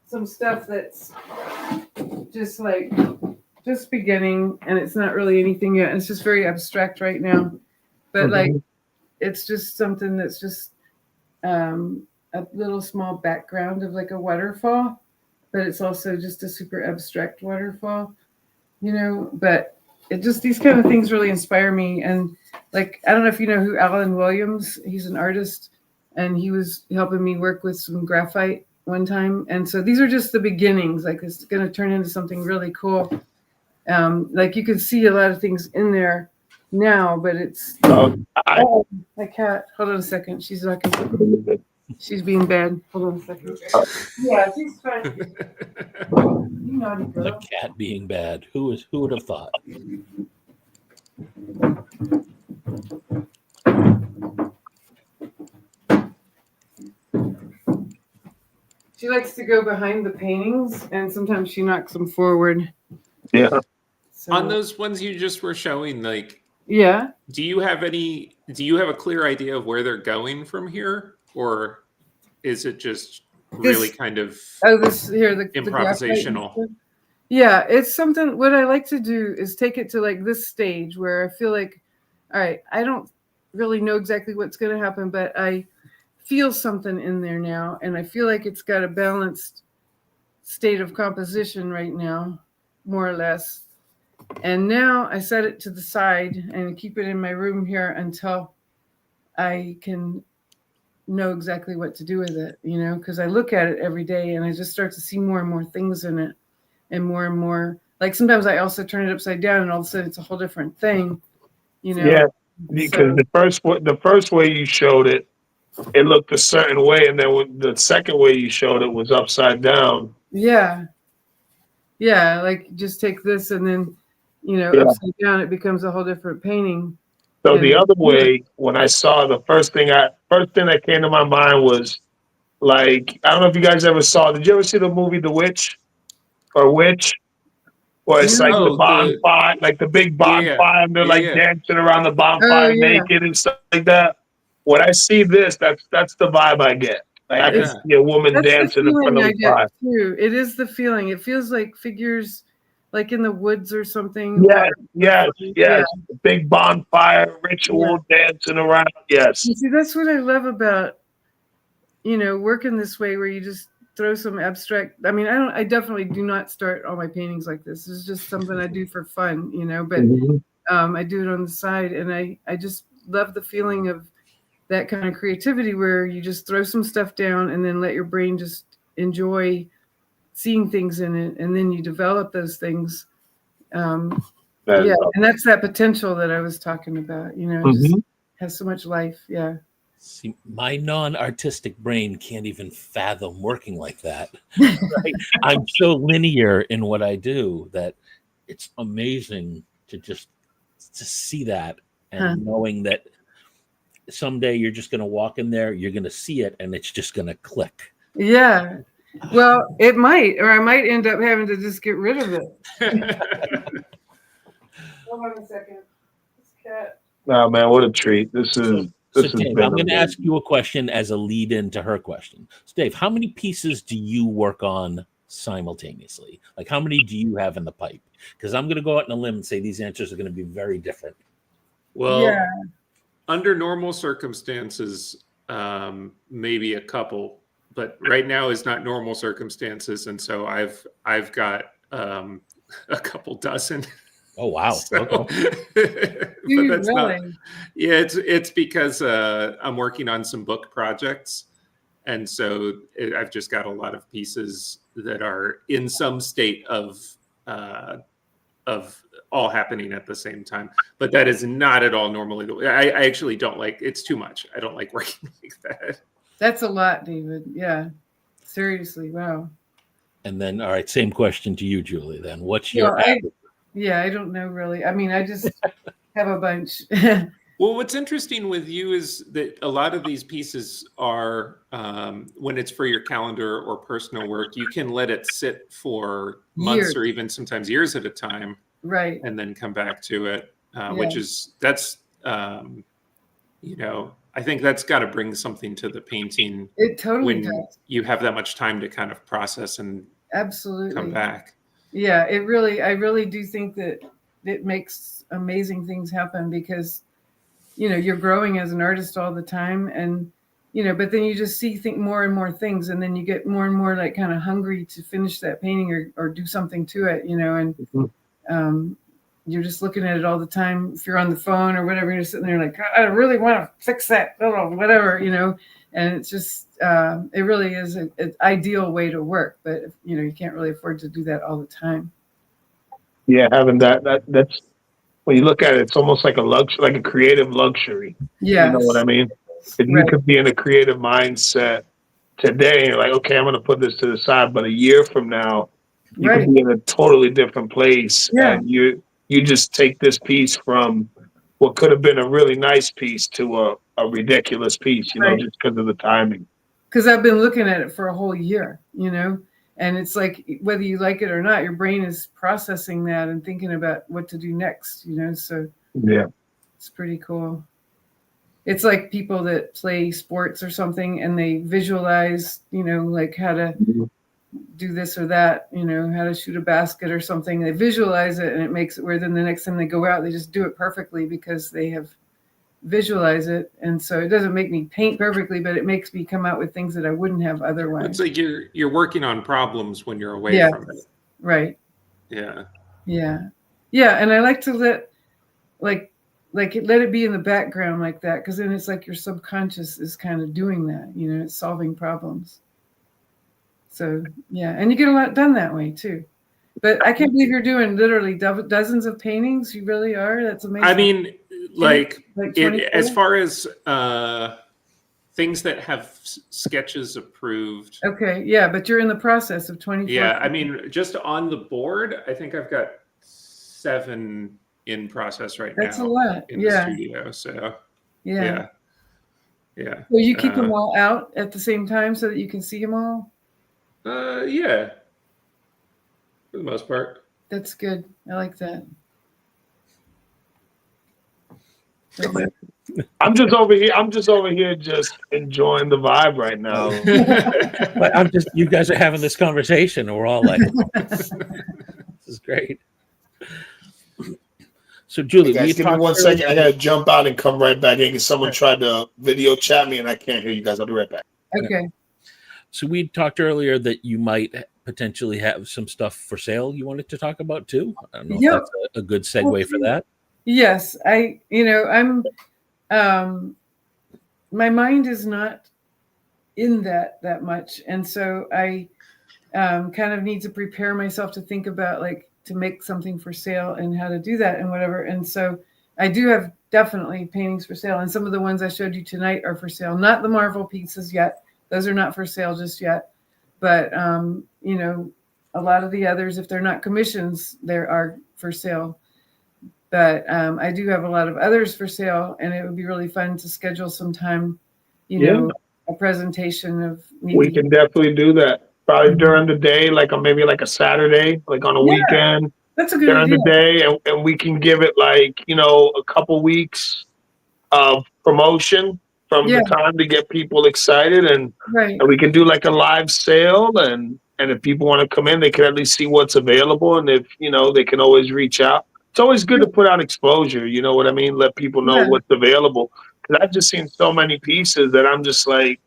some stuff that's just beginning, and it's not really anything yet. It's just very abstract right now, but like it's just something that's just a little small background of like a waterfall, but it's also just a super abstract waterfall, but it just, these kind of things really inspire me. And like, I don't know if you know who Alan Williams, he's an artist, and he was helping me work with some graphite one time. And so these are just the beginnings. Like, it's going to turn into something really cool. Like, you can see a lot of things in there now, but it's my cat. Hold on a second. She's talking. She's being bad. Hold on a second. Yeah, she's fine. You naughty The girl. cat being bad. Who would have thought? She likes to go behind the paintings, and sometimes she knocks them forward. Yeah. So, On those ones you just were showing, like, yeah. do you have a clear idea of where they're going from here? Or is it just really kind of Oh, this here, the improvisational? graphite. Yeah, it's something. What I like to do is take it to like this stage where I feel like, all right, I don't really know exactly what's going to happen, but I feel something in there now, and I feel like it's got a balanced state of composition right now, more or less. And now I set it to the side and keep it in my room here until I can know exactly what to do with it, because I look at it every day and I just start to see more and more things in it, and more. Like sometimes I also turn it upside down and all of a sudden it's a whole different thing, Yeah, because So, the first way you showed it, it looked a certain way, and then when the second way you showed it was upside down. yeah. Yeah, like just take this and then, Yeah. upside down, it becomes a whole different painting. So And the other way, when I saw the first thing that came to my mind was like, I don't know if you guys ever saw. Did you ever see the movie The Witch or Witch? Where it's like the Oh, bonfire, like the big yeah, bonfire, and they're yeah, like yeah. dancing around the Oh bonfire yeah, naked and stuff like that. When I see this, that's the vibe I get. Like I can Yeah. see a woman that's the dancing in front feeling of I the get fire. too. It is the feeling. It feels like figures, like in the woods or something. Yes, yes, Yeah, yes. Big bonfire, yeah. ritual, dancing around. Yes. You see, that's what I love about working this way, where you just throw some abstract. I mean, I definitely do not start all my paintings like this. It's just something I do for fun, But Mhm. I do it on the side, and I just love the feeling of that kind of creativity where you just throw some stuff down and then let your brain just enjoy seeing things in it, and then you develop those things. That Yeah, is and that's that potential that I was talking about. It just Mhm. has so much life. Yeah. See, my non-artistic brain can't even fathom working like that. Right? I'm so linear in what I do that it's amazing to see that, Huh. and knowing that someday you're just going to walk in there, you're going to see it, and it's just going to click. Yeah. Well, it might, or I might end up having to just get rid of it. Hold on a second. This cat. Oh man, what a treat! This So, is so this has Dave, been I'm going to ask amazing. you a question as a lead in to her question. So, Dave, how many pieces do you work on simultaneously? Like, how many do you have in the pipe? Because I'm going to go out on a limb and say these answers are going to be very different. Well, Yeah. under normal circumstances, maybe a couple, but right now is not normal circumstances, and so I've got a couple dozen. Oh wow! So, Okay. but You that's not. really? Yeah, it's because I'm working on some book projects, and so I've just got a lot of pieces that are in some state of all happening at the same time. But that is not at all normally the way. I actually don't like. It's too much. I don't like working like that. That's a lot, David. Yeah. Seriously. Wow. And then, all right, same question to you, Julie. Then, what's Well, your average? I don't know really. I mean, I just have a bunch. Well, what's interesting with you is that a lot of these pieces are, when it's for your calendar or personal work, you can let it sit for months Years. or even sometimes years at a time, Right. and then come back to it, which is that's, I think that's got to bring something to the painting It totally when does. you have that much time to kind of process and Absolutely. come back. Yeah, I really do think that it makes amazing things happen because, you're growing as an artist all the time, and, but then you just think more and more things, and then you get more and more like kind of hungry to finish that painting or do something to it, and Mhm. you're just looking at it all the time. If you're on the phone or whatever, you're sitting there like, I really want to fix that, whatever, and it's just, it really is an ideal way to work, but you can't really afford to do that all the time. Yeah, having that's when you look at it, it's almost like a luxury, like a creative luxury. Yeah. You know what I mean? If you Right. could be in a creative mindset today, you're like, okay, I'm going to put this to the side, but a year from now, you Right. could be in a totally different place, Yeah. and you just take this piece from what could have been a really nice piece to a ridiculous piece, Right. just because of the timing. Because I've been looking at it for a whole year, and it's like, whether you like it or not, your brain is processing that and thinking about what to do next, so Yeah. it's pretty cool. It's like people that play sports or something and they visualize, like how to, do this or that, how to shoot a basket or something. They visualize it, and it makes it where then the next time they go out, they just do it perfectly because they have visualized it. And so it doesn't make me paint perfectly, but it makes me come out with things that I wouldn't have otherwise. It's like you're working on problems when you're away Yeah. from it. Right. Yeah. Yeah. Yeah. And I like to let it be in the background like that, because then it's like your subconscious is kind of doing that, it's solving problems. So, yeah. And you get a lot done that way too. But I can't believe you're doing literally dozens of paintings. You really are. That's amazing. I mean, like 24? as far as things that have sketches approved. Okay. Yeah. But you're in the process of 24. Yeah. I mean, just on the board, I think I've got 7 in process right now. That's a lot. In the studio. So, Yeah. Yeah. So you keep them all out at the same time so that you can see them all? Yeah. For the most part. That's good. I like that. I'm just over here just enjoying the vibe right now. But you guys are having this conversation, and we're all like, this is great. So, Julie, Hey guys, give me 1 second. I gotta jump out and come right back in because someone tried to video chat me and I can't hear you guys. I'll be right back. Okay. So we talked earlier that you might potentially have some stuff for sale you wanted to talk about too. I don't know if that's a good segue for that. Yes, I'm my mind is not in that much, and so I kind of need to prepare myself to think about to make something for sale and how to do that and whatever. And so I do have definitely paintings for sale, and some of the ones I showed you tonight are for sale. Not the Marvel pieces yet; those are not for sale just yet. But a lot of the others, if they're not commissions, they are for sale. But I do have a lot of others for sale, and it would be really fun to schedule some time, a presentation of. We can definitely do that. Probably during the day, maybe a Saturday, on a weekend. That's a good during idea. the day, and we can give it a couple weeks of promotion from the time to get people excited, and we can do a live sale, and if people want to come in, they can at least see what's available, and if they can always reach out. It's always good to put out exposure, you know what I mean? Let people know what's available. Because I've just seen so many pieces that I'm just like,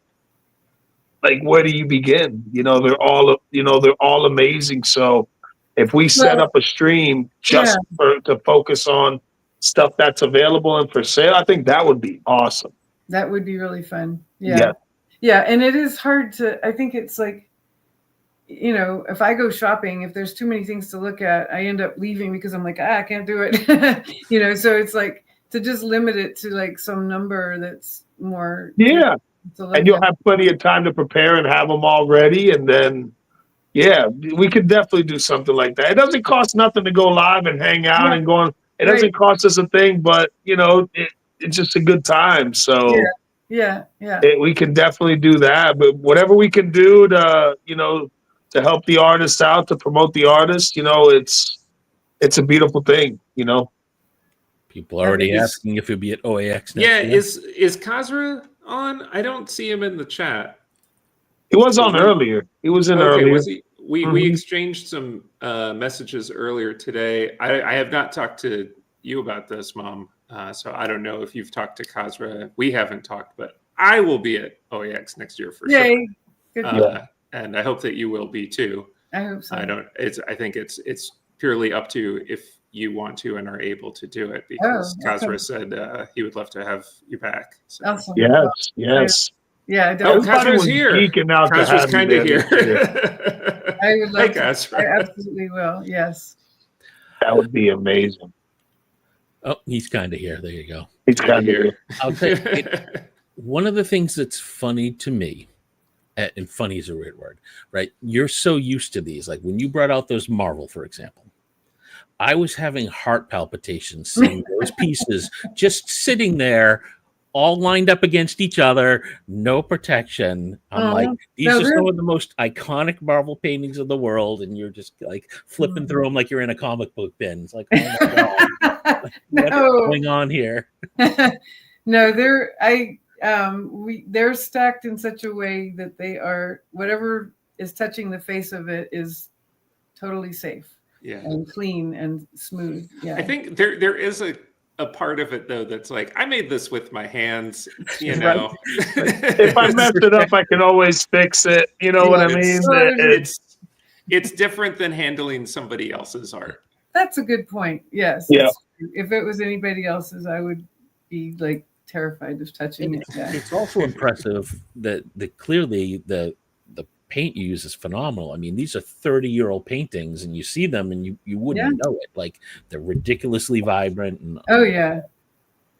where do you begin? They're all amazing. So if we set up a stream just to focus on stuff that's available and for sale, I think that would be awesome. That would be really fun. Yeah. And it is hard I think it's if I go shopping, if there's too many things to look at, I end up leaving because I'm like, I can't do it. So it's to just limit it to some number that's more. Yeah. And you'll have plenty of time to prepare and have them all ready. And then, we could definitely do something like that. It doesn't cost nothing to go live and hang out and go on. It doesn't cost us a thing, but it's just a good time. So we can definitely do that. But whatever we can do to help the artists out, to promote the artist, it's a beautiful thing, People are already asking if it'd be at OAX next year. Is Kazra on? I don't see him in the chat. He was on earlier. He was in earlier. Was he? We exchanged some messages earlier today. I have not talked to you about this, Mom. So I don't know if you've talked to Kazra. We haven't talked, but I will be at OAX next year for sure. Good. And I hope that you will be too. I hope so. I think it's purely up to if you want to and are able to do it, because Kazra said he would love to have you back. So. Awesome. Yes. Yeah. Kazra's here. Kazra's kind of here. I would love to. I absolutely will. Yes. That would be amazing. Oh, he's kind of here. There you go. He's kind of here. I'll tell you, one of the things that's funny to me, and funny is a weird word, right? You're so used to these. Like when you brought out those Marvel, for example, I was having heart palpitations seeing those pieces just sitting there, all lined up against each other, no protection. I'm like, these are some of the most iconic Marvel paintings of the world, and you're just like flipping through them like you're in a comic book bin. It's like, oh my God, what's going on here? No, they're stacked in such a way that they are whatever is touching the face of it is totally safe Yeah. and clean and smooth. Yeah. I think there is a part of it though that's like, I made this with my hands, you know. If I mess it up, I can always fix it. You know what I mean? It's different than handling somebody else's art. That's a good point. Yes. Yeah. If it was anybody else's, I would be like terrified of touching it. Yeah. It's also impressive that clearly the paint you use is phenomenal. I mean, these are 30-year-old paintings, and you see them and you wouldn't know it. Like, they're ridiculously vibrant. And Oh yeah.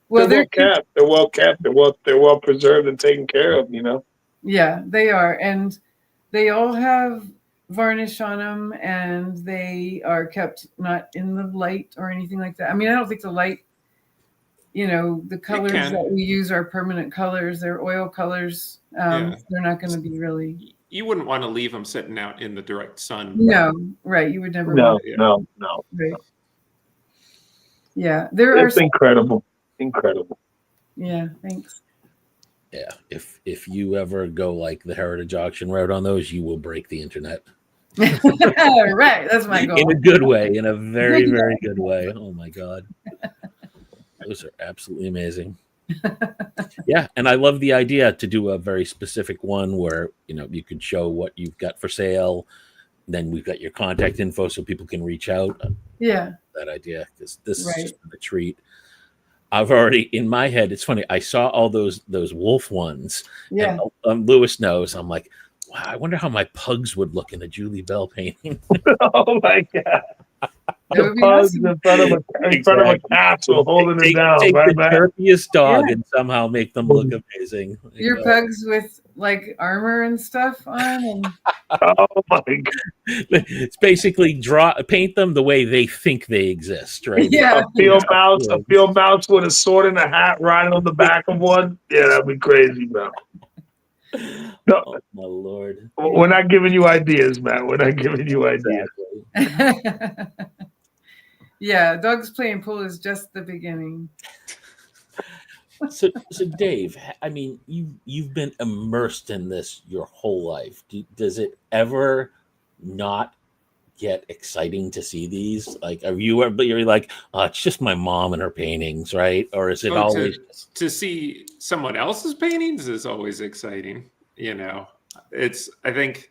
Well, they're kept. They're well kept. They're well preserved and taken care of. You know. Yeah, they are, and they all have varnish on them, and they are kept not in the light or anything like that. I mean, I don't think the light, you know, the colors that we use are permanent colors. They're oil colors. They're not going to be really. You wouldn't want to leave them sitting out in the direct sun. No, right. You would never. No. Right. Yeah, It's incredible. Incredible. Yeah, thanks. Yeah, if you ever go like the Heritage Auction route on those, you will break the internet. Right, that's my goal. In a good way, in a very, very good way. Oh my God. Those are absolutely amazing. Yeah, and I love the idea to do a very specific one where, you know, you could show what you've got for sale. Then we've got your contact info so people can reach out. Yeah. That idea, because this is just a treat. I've already, in my head, it's funny, I saw all those wolf ones. Yeah. And Lewis knows. I'm like, wow, I wonder how my pugs would look in a Julie Bell painting. Oh my God. The pugs in front of a castle holding it down. Take right, the chirpiest dog and somehow make them look amazing. Your pugs with like armor and stuff on, and oh my God. It's basically paint them the way they think they exist, right? Yeah. A field mouse with a sword and a hat riding on the back of one. Yeah, that'd be crazy, man. No, oh my Lord. We're not giving you ideas, man. We're not giving you ideas. Exactly. Yeah, dogs playing pool is just the beginning. So Dave, I mean, you've been immersed in this your whole life. Does it ever not get exciting to see these? Like, are you ever? You're like, oh, it's just my mom and her paintings, right? Or is it always to see someone else's paintings is always exciting? You know, I think.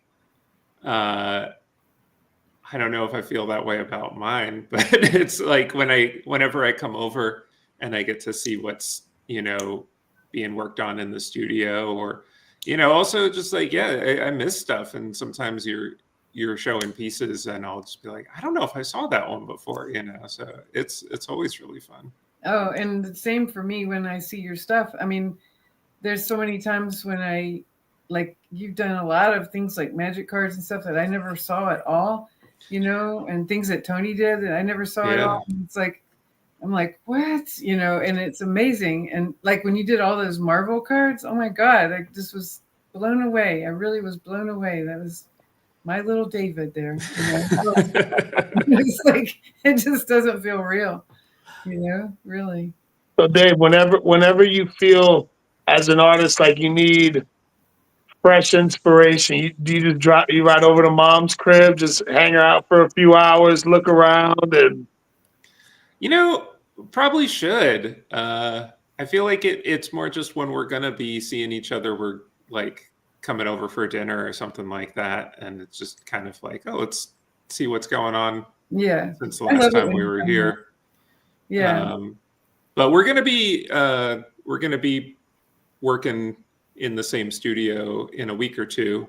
I don't know if I feel that way about mine, but it's like whenever I come over and I get to see what's, you know, being worked on in the studio, or, you know, also just like, I miss stuff. And sometimes you're showing pieces and I'll just be like, I don't know if I saw that one before, you know, so it's always really fun. Oh, and the same for me when I see your stuff. I mean, there's so many times when you've done a lot of things like magic cards and stuff that I never saw at all, you know, and things that Tony did that I never saw at all. And it's like, I'm like, what? You know, and it's amazing. And like when you did all those Marvel cards, oh my God, I just was blown away. I really was blown away. That was my little David there. You know? It's like, it just doesn't feel real, you know, really. So Dave, whenever you feel as an artist like you need fresh inspiration, do you just you ride over to mom's crib, just hang out for a few hours, look around, and you know, probably should. I feel like it's more just when we're gonna be seeing each other, we're like coming over for dinner or something like that, and it's just kind of like, oh, let's see what's going on. Yeah, since the last time we were here. Yeah, but we're gonna be working in the same studio in a week or two,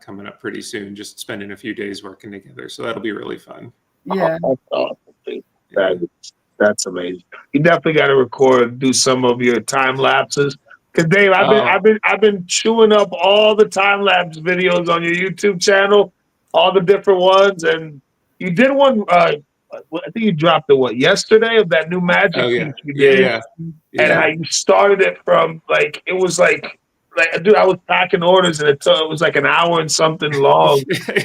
coming up pretty soon, just spending a few days working together. So that'll be really fun. Yeah. Oh, that's amazing. You definitely got to do some of your time lapses. Cause Dave, I've been chewing up all the time lapse videos on your YouTube channel, all the different ones. And you did one, I think you dropped it yesterday, of that new magic piece you did. Yeah. And how you started it from it was like dude, I was packing orders and it was like an hour and something long.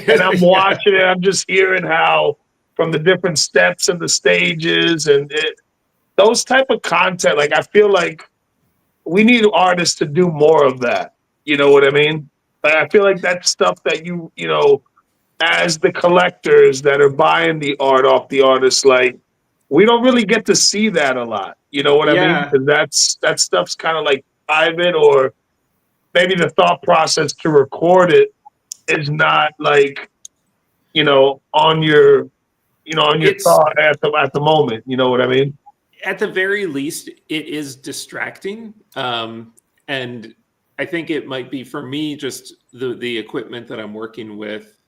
And I'm watching it, I'm just hearing how from the different steps and the stages and those type of content, I feel like we need artists to do more of that. You know what I mean? Like, I feel like that's stuff that you know, as the collectors that are buying the art off the artists, like we don't really get to see that a lot. You know what I mean? Yeah. 'Cause that stuff's kind of like private, or maybe the thought process to record it is not like, you know, on your, you know, on your It's thought at the moment. You know what I mean? at the very least, it is distracting. And I think it might be for me just the equipment that I'm working with.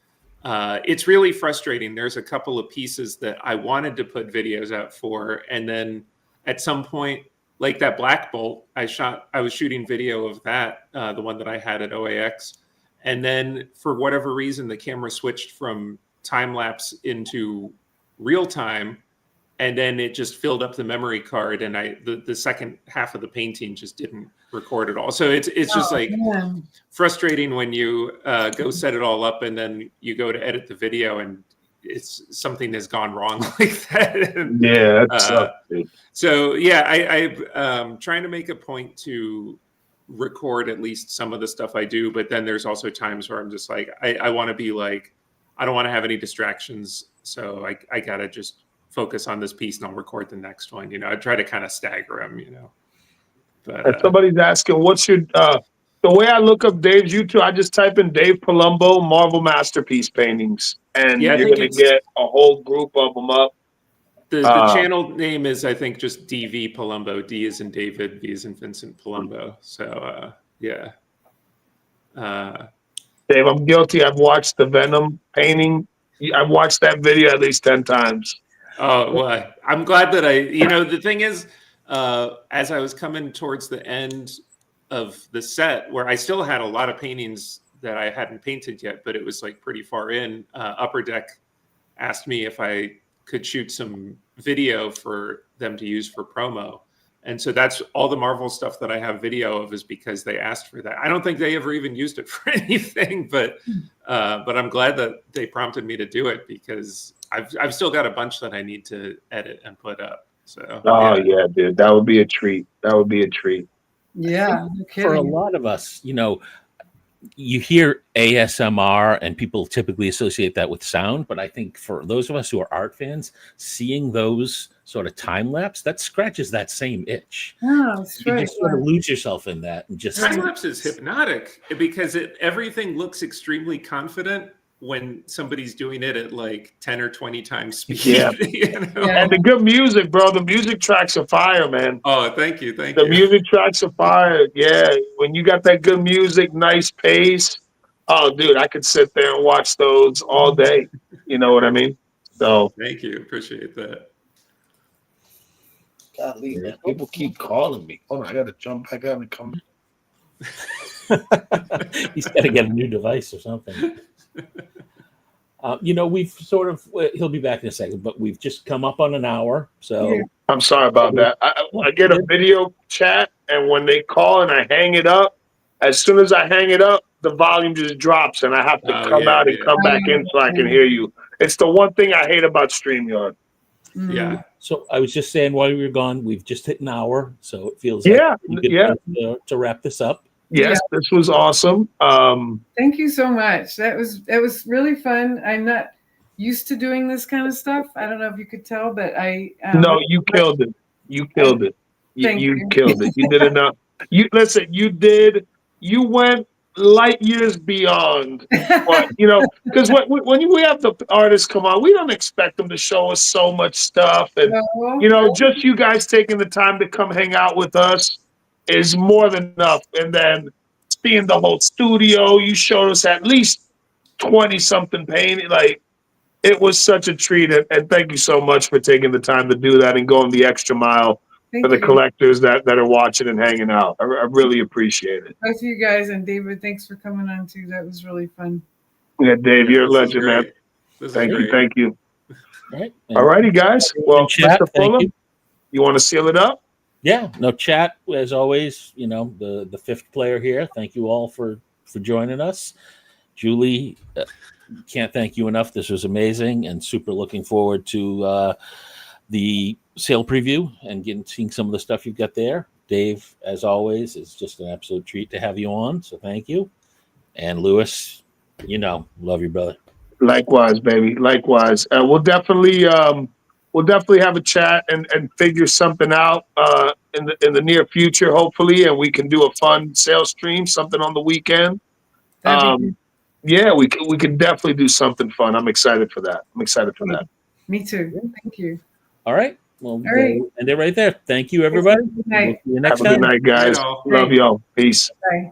It's really frustrating. There's a couple of pieces that I wanted to put videos out for, and then at some point, like that Black Bolt, I was shooting video of that, the one that I had at OAX, and then for whatever reason, the camera switched from time lapse into real time, and then it just filled up the memory card, and the second half of the painting just didn't record at all. So it's just like man. frustrating when you go set it all up and then you go to edit the video and it's something has gone wrong like that. And, Yeah, that sucks, dude. so yeah, I'm trying to make a point to record at least some of the stuff I do, but then there's also times where I'm just like, I want to be like, I don't want to have any distractions, so I gotta just focus on this piece and I'll record the next one. You know, I try to kind of stagger them. You know, And but somebody's asking, what's your the way I look up Dave's YouTube, I just type in Dave Palumbo Marvel Masterpiece Paintings, and Yeah, I you're think gonna it's- get a whole group of them up. the channel name is, I think, just DV Palumbo. D is in David, V is in Vincent Palumbo. So yeah. Dave, I'm guilty. I've watched the Venom painting. I've watched that video at least 10 times. Oh, well, I'm glad that the thing is, as I was coming towards the end of the set, where I still had a lot of paintings that I hadn't painted yet, but it was like pretty far in, Upper Deck asked me if I could shoot some video for them to use for promo. And so that's all the Marvel stuff that I have video of is because they asked for that. I don't think they ever even used it for anything, but I'm glad that they prompted me to do it because I've still got a bunch that I need to edit and put up. So Yeah, dude, that would be a treat. That would be a treat. Yeah, no For a kidding. lot of us, you know, you hear ASMR and people typically associate that with sound, but I think for those of us who are art fans, seeing those sort of time lapse, that scratches that same itch. Oh, that's You right. just sort of lose yourself in that and just time lapse is hypnotic because everything looks extremely confident when somebody's doing it at like 10 or 20 times speed. Yeah. You know? Yeah. And the good music, bro. The music tracks are fire, man. Oh, thank you. The music tracks are fire. Yeah, when you got that good music, nice pace. Oh, dude, I could sit there and watch those all day. You know what I mean? So, Thank you. Appreciate that. golly, man, people keep calling me. Hold on, I got to jump back out and come. he's got to get a new device or something. You know, we've sort of, he'll be back in a second, but we've just come up on an hour. So Yeah. I'm sorry about that. I get a video chat, and when they call and I hang it up, as soon as I hang it up, the volume just drops, and I have to come out and come back in so I can hear you. It's the one thing I hate about StreamYard. Mhm. Yeah. So I was just saying while we were gone, we've just hit an hour. So it feels Yeah, like a good yeah. place to wrap this up. Yes, this was awesome. Thank you so much. That was really fun. I'm not used to doing this kind of stuff. I don't know if you could tell, but No, you killed it. You killed it. Thank You you. killed it. You did enough. You listen. You went light years beyond. But you know, because when we have the artists come on, we don't expect them to show us so much stuff, and you know, just you guys taking the time to come hang out with us is more than enough. And then seeing the whole studio, you showed us at least 20 something painting. Like, it was such a treat, and thank you so much for taking the time to do that and going the extra mile Thank for the you. collectors that are watching and hanging out. I really appreciate it. Both of you guys and David, thanks for coming on too. That was really fun. Yeah, Dave, you're a this is legend, man. great. This is Thank you, great. thank you. All right. All righty, guys. Well, Chat, Mr. thank Fuller, you. you want to seal it up? Yeah, no chat as always. You know, the fifth player here. Thank you all for joining us. Julie, can't thank you enough. This was amazing and super looking forward to the sale preview and seeing some of the stuff you've got there. Dave, as always, it's just an absolute treat to have you on. So thank you. And Lewis, love your brother. Likewise, baby. Likewise. We'll definitely have a chat and figure something out in the near future, hopefully, and we can do a fun sales stream, something on the weekend. That'd be good. Yeah, we could definitely do something fun. I'm excited for that. Me too. Thank you. All right. Well, All right. we'll end it right there. Thank you, everybody. Good night. We'll see you Have next a time. good night, guys. Night all. Love y'all. Peace. Bye.